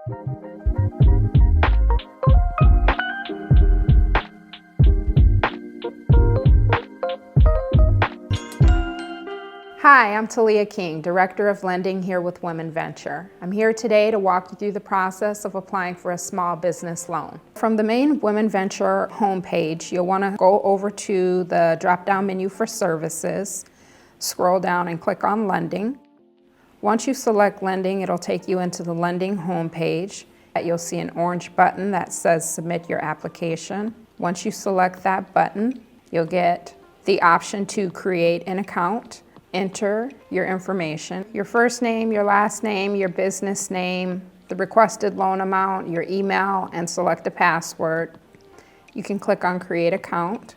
Hi, I'm Talia King, Director of Lending here with WomenVenture. I'm here today to walk you through the process of applying for a small business loan. From the main WomenVenture homepage, you'll want to go over to the drop-down menu for services, scroll down and click on Lending. Once you select Lending, it'll take you into the Lending homepage. You'll see an orange button that says Submit Your Application. Once you select that button, you'll get the option to create an account. Enter your information, your first name, your last name, your business name, the requested loan amount, your email, and select a password. You can click on Create Account.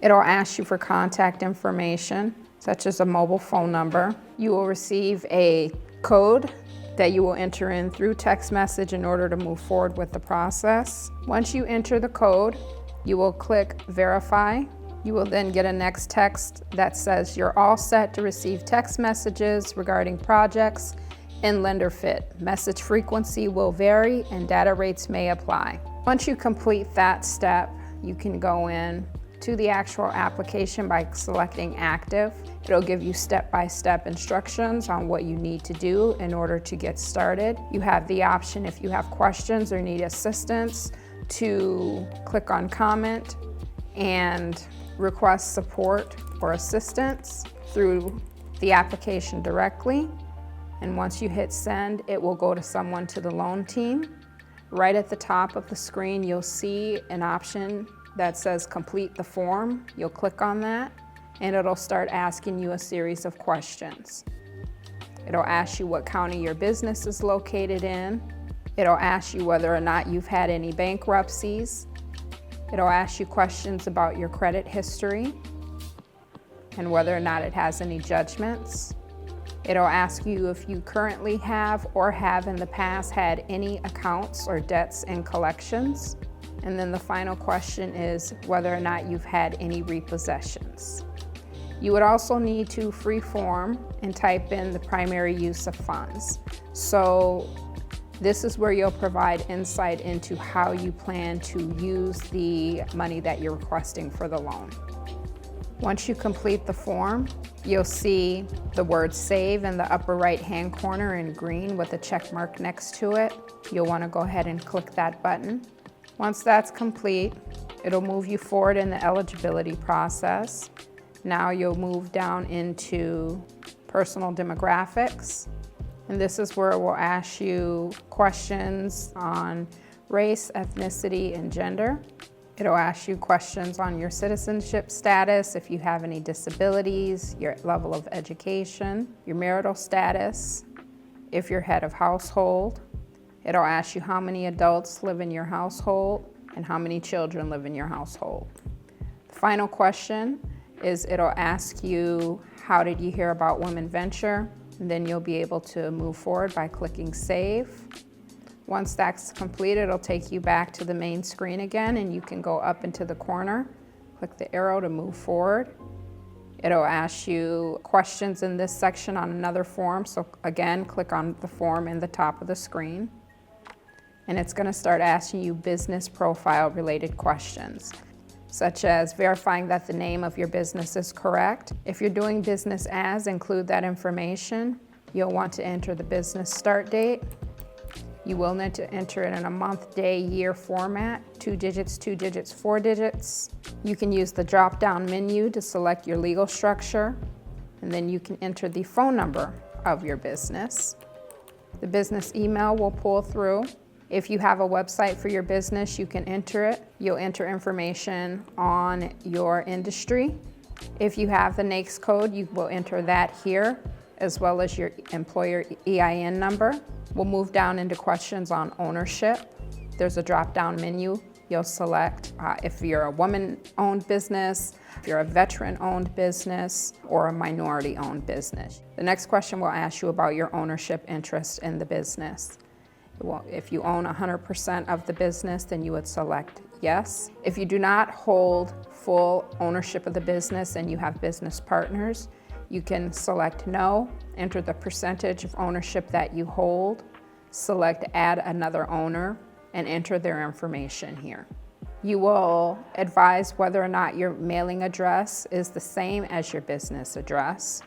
It'll ask you for contact information, such as a mobile phone number. You will receive a code that you will enter in through text message in order to move forward with the process. Once you enter the code, you will click Verify. You will then get a next text that says you're all set to receive text messages regarding projects and lender fit. Message frequency will vary and data rates may apply. Once you complete that step, you can go in to the actual application by selecting Active. It'll give you step-by-step instructions on what you need to do in order to get started. You have the option, if you have questions or need assistance, to click on Comment and request support or assistance through the application directly. And once you hit send, it will go to someone to the loan team. Right at the top of the screen, you'll see an option that says complete the form. You'll click on that and it'll start asking you a series of questions. It'll ask you what county your business is located in. It'll ask you whether or not you've had any bankruptcies. It'll ask you questions about your credit history and whether or not it has any judgments. It'll ask you if you currently have or have in the past had any accounts or debts in collections. And then the final question is whether or not you've had any repossessions. You would also need to free-form and type in the primary use of funds. So this is where you'll provide insight into how you plan to use the money that you're requesting for the loan. Once you complete the form, you'll see the word Save in the upper right-hand corner in green with a check mark next to it. You'll want to go ahead and click that button. Once that's complete, it'll move you forward in the eligibility process. Now you'll move down into personal demographics. And this is where it will ask you questions on race, ethnicity, and gender. It'll ask you questions on your citizenship status, if you have any disabilities, your level of education, your marital status, if you're head of household. It'll ask you how many adults live in your household and how many children live in your household. The final question is it'll ask you, how did you hear about WomenVenture? And then you'll be able to move forward by clicking Save. Once that's completed, it'll take you back to the main screen again, and you can go up into the corner, click the arrow to move forward. It'll ask you questions in this section on another form, so again, click on the form in the top of the screen. And it's going to start asking you business profile related questions, such as verifying that the name of your business is correct. If you're doing business as, include that information. You'll want to enter the business start date. You will need to enter it in a month, day, year format, 2 digits, 4 digits. You can use the drop-down menu to select your legal structure, and then you can enter the phone number of your business. The business email will pull through. If you have a website for your business, you can enter it. You'll enter information on your industry. If you have the NAICS code, you will enter that here, as well as your employer EIN number. We'll move down into questions on ownership. There's a drop-down menu. You'll select if you're a woman-owned business, if you're a veteran-owned business, or a minority-owned business. The next question will ask you about your ownership interest in the business. If you own 100% of the business, then you would select yes. If you do not hold full ownership of the business and you have business partners, you can select no, enter the percentage of ownership that you hold, Select Add Another Owner and enter their information here. You will advise whether or not your mailing address is the same as your business address.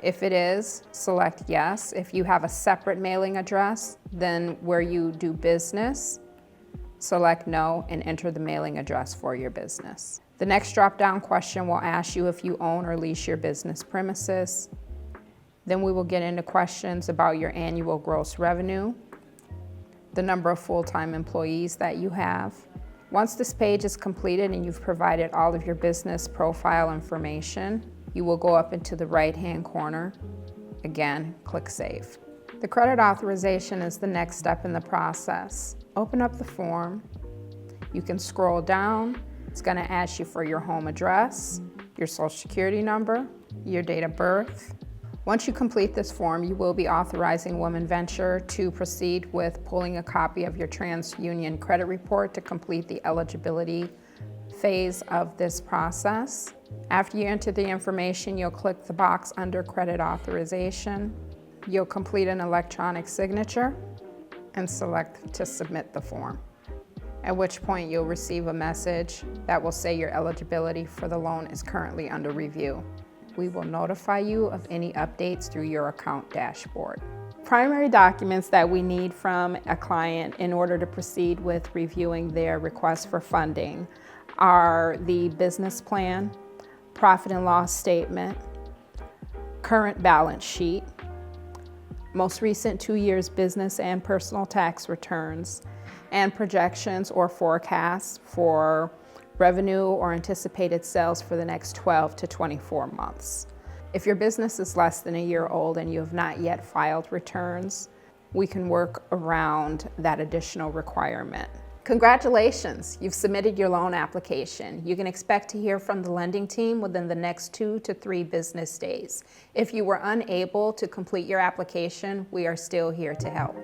If it is, select yes. If you have a separate mailing address than where you do business, select no and enter the mailing address for your business. The next drop-down question will ask you if you own or lease your business premises. Then we will get into questions about your annual gross revenue, the number of full-time employees that you have. Once this page is completed and you've provided all of your business profile information, you will go up into the right-hand corner. Again, click Save. The credit authorization is the next step in the process. Open up the form. You can scroll down. It's going to ask you for your home address, your social security number, your date of birth. Once you complete this form, you will be authorizing WomenVenture to proceed with pulling a copy of your TransUnion credit report to complete the eligibility phase of this process. After you enter the information, you'll click the box under Credit Authorization. You'll complete an electronic signature and select to submit the form, at which point you'll receive a message that will say your eligibility for the loan is currently under review. We will notify you of any updates through your account dashboard. Primary documents that we need from a client in order to proceed with reviewing their request for funding are the business plan, profit and loss statement, current balance sheet, most recent 2 years business and personal tax returns, and projections or forecasts for revenue or anticipated sales for the next 12 to 24 months. If your business is less than a year old and you have not yet filed returns, we can work around that additional requirement. Congratulations, you've submitted your loan application. You can expect to hear from the lending team within the next 2 to 3 business days. If you were unable to complete your application, we are still here to help.